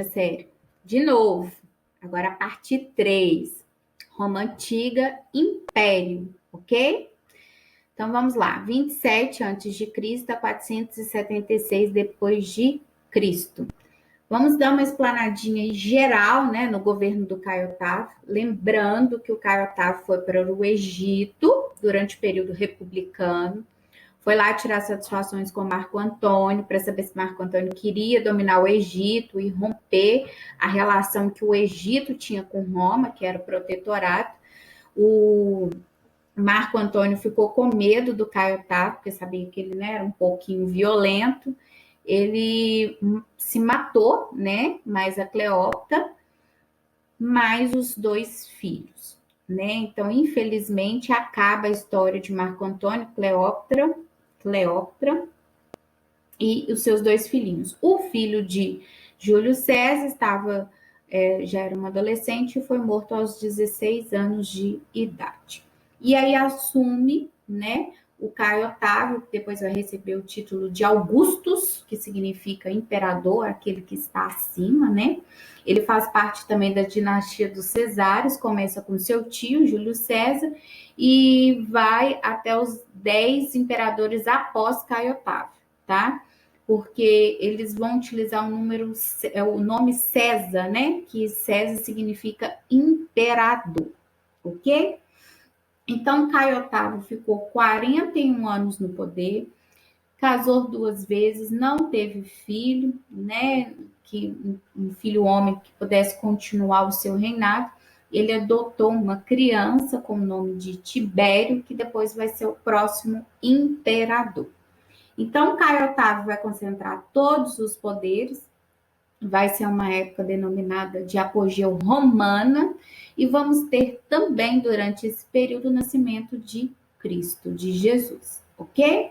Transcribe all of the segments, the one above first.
terceira série. De novo, agora a parte 3. Roma Antiga, Império, ok? Então, vamos lá. 27 a.C. a 476 depois de Cristo. Vamos dar uma explanadinha geral, né, no governo do Caio Otávio. Lembrando que o Caio Otávio foi para o Egito durante o período republicano. Foi lá tirar satisfações com Marco Antônio, para saber se Marco Antônio queria dominar o Egito e romper a relação que o Egito tinha com Roma, que era o protetorato. O Marco Antônio ficou com medo do Caio Otávio, porque sabia que ele, né, era um pouquinho violento. Ele se matou, né? Mais a Cleópatra, mais os 2 filhos, né? Então, infelizmente, acaba a história de Marco Antônio, Cleópatra e os seus 2 filhinhos. O filho de Júlio César já era um adolescente e foi morto aos 16 anos de idade. E aí assume, né, o Caio Otávio, que depois vai receber o título de Augustus, que significa imperador, aquele que está acima, né? Ele faz parte também da dinastia dos Cesares, começa com seu tio, Júlio César, e vai até os 10 imperadores após Caio Otávio, tá? Porque eles vão utilizar o nome César, né? Que César significa imperador, ok? Então, Caio Otávio ficou 41 anos no poder, casou 2 vezes, não teve filho, né? Um filho homem que pudesse continuar o seu reinado. Ele adotou uma criança com o nome de Tibério, que depois vai ser o próximo imperador. Então, Caio Otávio vai concentrar todos os poderes, vai ser uma época denominada de apogeu romana, e vamos ter também, durante esse período, o nascimento de Cristo, de Jesus, ok?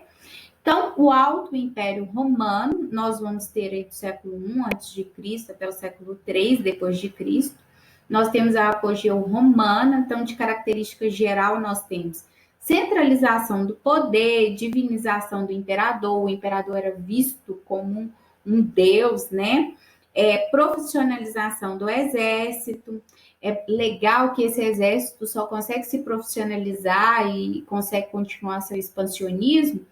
Então, o Alto Império Romano, nós vamos ter aí do século I a.C. até o século III depois de Cristo. Nós temos a apogeu romana, então, de característica geral, nós temos centralização do poder, divinização do imperador. O imperador era visto como um deus, né? Profissionalização do exército. É legal que esse exército só consegue se profissionalizar e consegue continuar seu expansionismo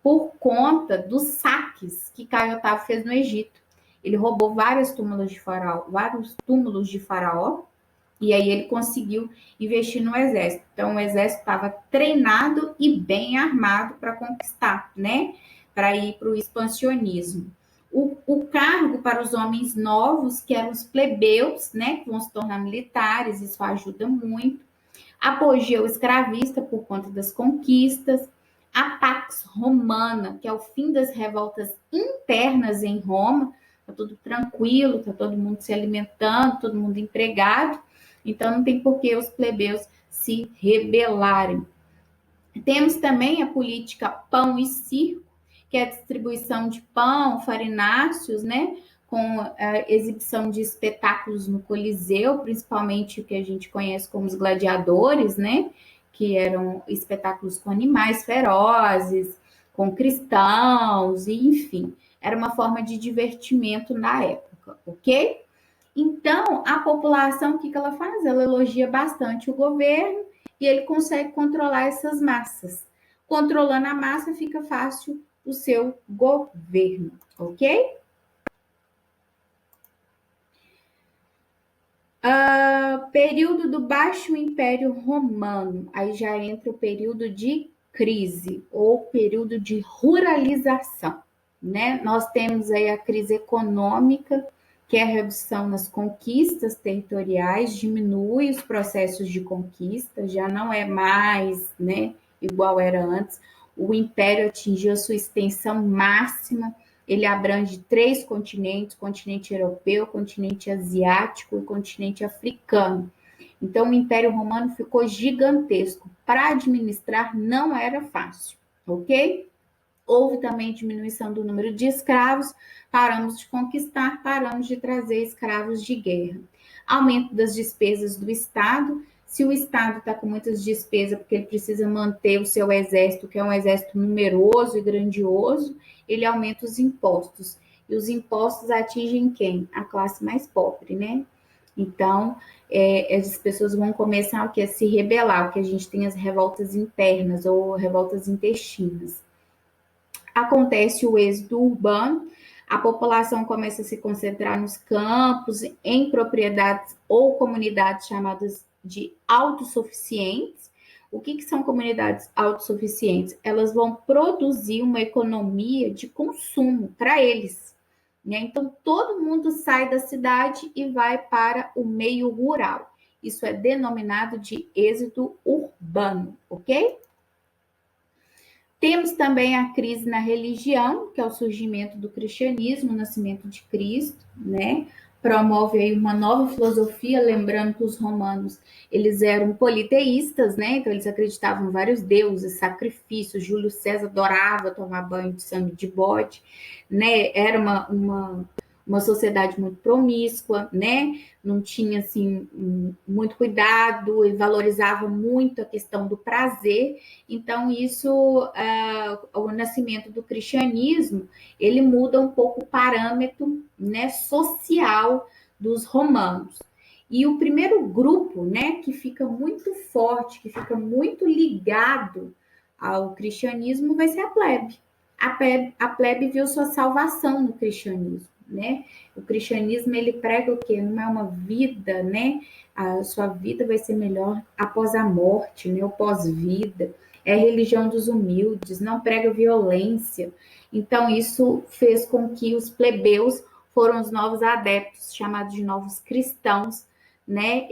por conta dos saques que Caio Otávio fez no Egito. Ele roubou vários túmulos de faraó, e aí ele conseguiu investir no exército. Então, o exército estava treinado e bem armado para conquistar, né? Para ir para o expansionismo. O cargo para os homens novos, que eram os plebeus, né? Que vão se tornar militares, isso ajuda muito. Apogeu escravista por conta das conquistas. A Pax Romana, que é o fim das revoltas internas em Roma. Está tudo tranquilo, está todo mundo se alimentando, todo mundo empregado. Então, não tem por que os plebeus se rebelarem. Temos também a política pão e circo, que é a distribuição de pão, farináceos, né? Com a exibição de espetáculos no Coliseu, principalmente o que a gente conhece como os gladiadores, né? Que eram espetáculos com animais ferozes, com cristãos, e enfim, era uma forma de divertimento na época, ok? Então, a população, o que ela faz? Ela elogia bastante o governo e ele consegue controlar essas massas. Controlando a massa, fica fácil o seu governo, ok? Período do Baixo Império Romano, aí já entra o período de crise ou período de ruralização, né? Nós temos aí a crise econômica, que é a redução nas conquistas territoriais, diminui os processos de conquista, já não é mais, né, igual era antes. O império atingiu a sua extensão máxima. Ele abrange 3 continentes: o continente europeu, o continente asiático e o continente africano. Então, o Império Romano ficou gigantesco. Para administrar não era fácil, ok? Houve também diminuição do número de escravos, paramos de conquistar, paramos de trazer escravos de guerra. Aumento das despesas do Estado. Se o Estado está com muitas despesas porque ele precisa manter o seu exército, que é um exército numeroso e grandioso, ele aumenta os impostos. e os impostos atingem quem? A classe mais pobre, né? Então, as pessoas vão começar o que? A se rebelar, o que a gente tem as revoltas internas ou revoltas intestinas. Acontece o êxodo urbano, a população começa a se concentrar nos campos, em propriedades ou comunidades chamadas de autossuficientes. O que são comunidades autossuficientes? Elas vão produzir uma economia de consumo para eles, né? Então, todo mundo sai da cidade e vai para o meio rural. Isso é denominado de êxodo urbano, ok? Temos também a crise na religião, que é o surgimento do cristianismo, o nascimento de Cristo, né? Promove aí uma nova filosofia, lembrando que os romanos, eles eram politeístas, né? Então eles acreditavam em vários deuses, sacrifícios. Júlio César adorava tomar banho de sangue de bode, né? Era uma sociedade muito promíscua, né? Não tinha assim muito cuidado e valorizava muito a questão do prazer. Então isso, o nascimento do cristianismo, ele muda um pouco o parâmetro, né, social dos romanos. E o primeiro grupo, né, que fica muito forte, que fica muito ligado ao cristianismo, vai ser a plebe. A plebe viu sua salvação no cristianismo, né? O cristianismo, ele prega o quê? Não é uma vida, né? A sua vida vai ser melhor após a morte, né? O pós-vida. É a religião dos humildes, não prega violência. Então, isso fez com que os plebeus foram os novos adeptos, chamados de novos cristãos, né?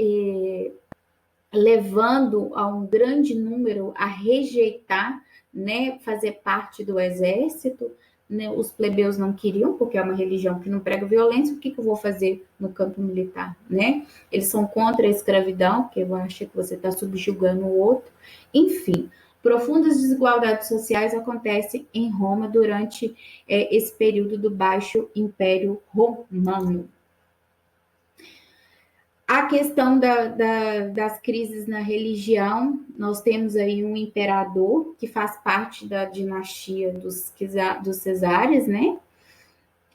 Levando a um grande número a rejeitar, né, fazer parte do exército, né? Os plebeus não queriam, porque é uma religião que não prega violência. O que eu vou fazer no campo militar, né? Eles são contra a escravidão, porque eu acho que você está subjugando o outro. Enfim, profundas desigualdades sociais acontecem em Roma durante esse período do Baixo Império Romano. A questão das crises na religião, nós temos aí um imperador que faz parte da dinastia dos Cesares, né?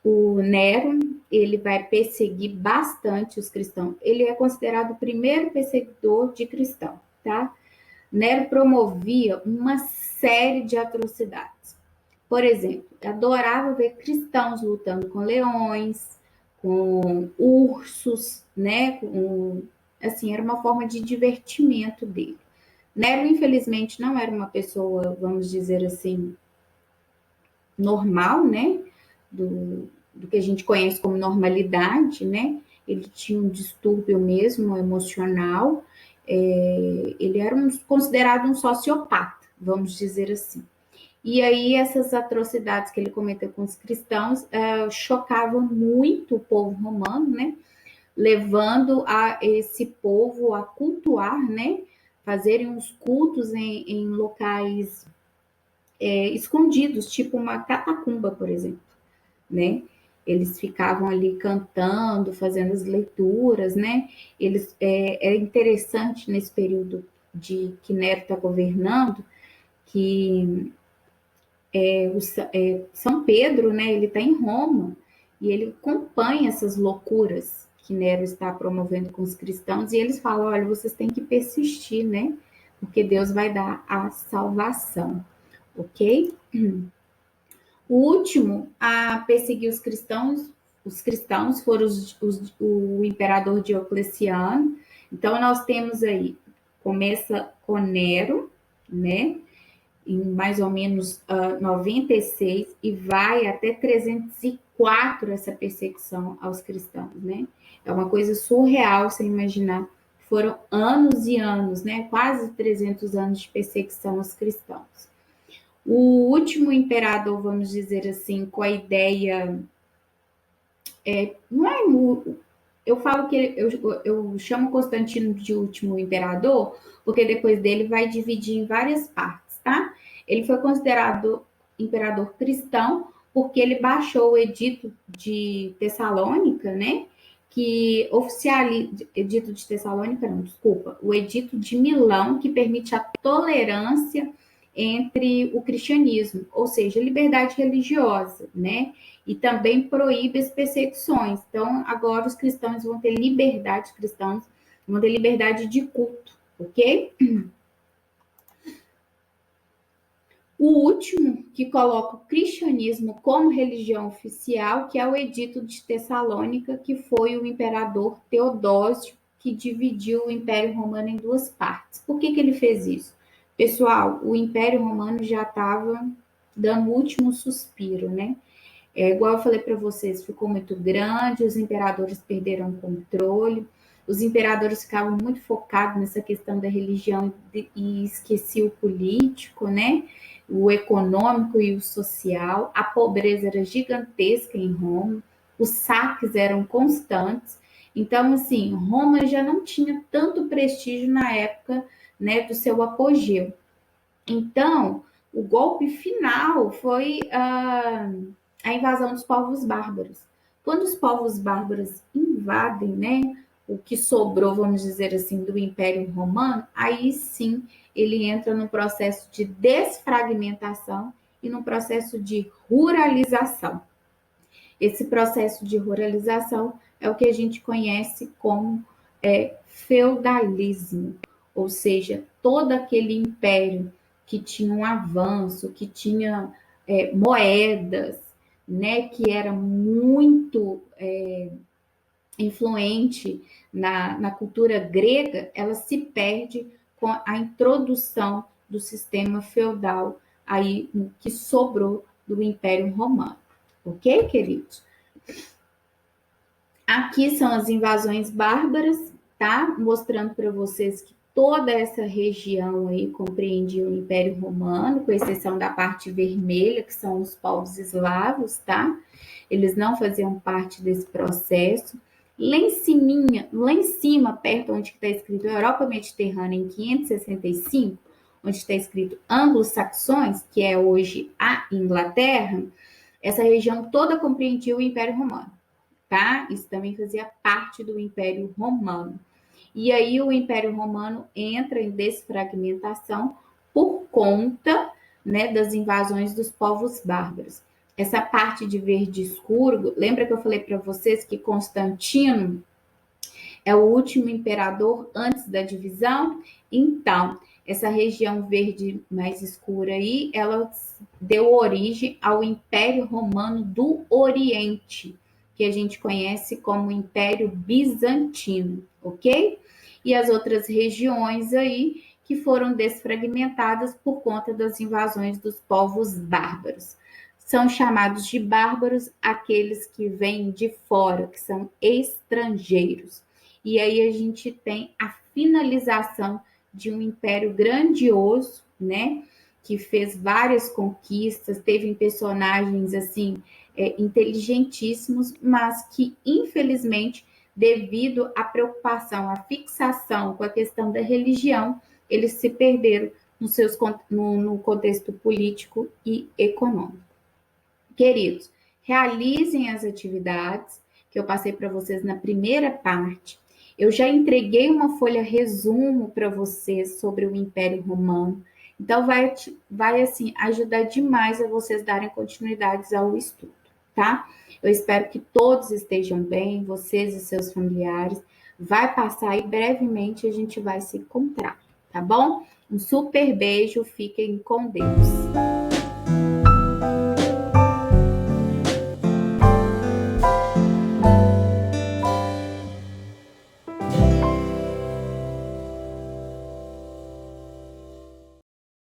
O Nero, ele vai perseguir bastante os cristãos. Ele é considerado o primeiro perseguidor de cristãos, tá? Nero promovia uma série de atrocidades. Por exemplo, adorava ver cristãos lutando com leões, com ursos, né? Assim, era uma forma de divertimento dele. Nero, infelizmente, não era uma pessoa, vamos dizer assim, normal, né? Do que a gente conhece como normalidade, né? Ele tinha um distúrbio mesmo emocional. Ele era considerado um sociopata, vamos dizer assim. E aí essas atrocidades que ele cometeu com os cristãos chocavam muito o povo romano, né? Levando a esse povo a cultuar, né? Fazerem uns cultos em locais escondidos, tipo uma catacumba, por exemplo, né? Eles ficavam ali cantando, fazendo as leituras, né? É interessante nesse período de que Nero está governando que São Pedro, né? Ele está em Roma e ele acompanha essas loucuras que Nero está promovendo com os cristãos e eles falam: olha, vocês têm que persistir, né? Porque Deus vai dar a salvação, ok? O último a perseguir os cristãos foram o imperador Diocleciano. Então, nós temos aí, começa com Nero, né? Em mais ou menos 96 e vai até 304 essa perseguição aos cristãos, né? É uma coisa surreal você imaginar. Foram anos e anos, né? Quase 300 anos de perseguição aos cristãos. O último imperador, vamos dizer assim, com a ideia. Não é. Eu falo que eu chamo Constantino de último imperador, porque depois dele vai dividir em várias partes, tá? Ele foi considerado imperador cristão, porque ele baixou o Edito de Tessalônica, né? Que oficializa. Edito de Tessalônica, não, desculpa. O Edito de Milão, que permite a tolerância entre o cristianismo, ou seja, liberdade religiosa, né? E também proíbe as perseguições. Então, agora os cristãos vão ter liberdade, cristãos vão ter liberdade de culto, ok? O último, que coloca o cristianismo como religião oficial, que é o Edito de Tessalônica, que foi o imperador Teodósio que dividiu o Império Romano em duas partes. Por que ele fez isso? Pessoal, o Império Romano já estava dando o último suspiro, né? Igual eu falei para vocês, ficou muito grande, os imperadores perderam o controle, os imperadores ficavam muito focados nessa questão da religião e esqueciam o político, né? O econômico e o social. A pobreza era gigantesca em Roma, os saques eram constantes. Então, assim, Roma já não tinha tanto prestígio na época, né, do seu apogeu. Então, o golpe final foi a invasão dos povos bárbaros. Quando os povos bárbaros invadem, né, o que sobrou, vamos dizer assim, do Império Romano, aí sim ele entra no processo de desfragmentação e no processo de ruralização. Esse processo de ruralização é o que a gente conhece como feudalismo, ou seja, todo aquele império que tinha um avanço, que tinha moedas, né, que era muito influente na cultura grega, ela se perde com a introdução do sistema feudal aí que sobrou do Império Romano. Ok, queridos? Aqui são as invasões bárbaras, tá? Mostrando para vocês que toda essa região aí compreendia o Império Romano, com exceção da parte vermelha, que são os povos eslavos, tá? Eles não faziam parte desse processo. Lá em cima, perto onde está escrito Europa Mediterrânea em 565, onde está escrito anglo-saxões, que é hoje a Inglaterra, essa região toda compreendia o Império Romano, tá? Isso também fazia parte do Império Romano. E aí o Império Romano entra em desfragmentação por conta, né, das invasões dos povos bárbaros. Essa parte de verde escuro, lembra que eu falei para vocês que Constantino é o último imperador antes da divisão? Então, essa região verde mais escura aí, ela deu origem ao Império Romano do Oriente, que a gente conhece como Império Bizantino, ok? E as outras regiões aí que foram desfragmentadas por conta das invasões dos povos bárbaros. São chamados de bárbaros aqueles que vêm de fora, que são estrangeiros. E aí a gente tem a finalização de um império grandioso, né? Que fez várias conquistas, teve personagens assim inteligentíssimos, mas que infelizmente, devido à preocupação, à fixação com a questão da religião, eles se perderam no contexto político e econômico. Queridos, realizem as atividades que eu passei para vocês na primeira parte. Eu já entreguei uma folha resumo para vocês sobre o Império Romano. Então, vai assim, ajudar demais a vocês darem continuidade ao estudo, tá? Eu espero que todos estejam bem, vocês e seus familiares. Vai passar e brevemente a gente vai se encontrar, tá bom? Um super beijo, fiquem com Deus.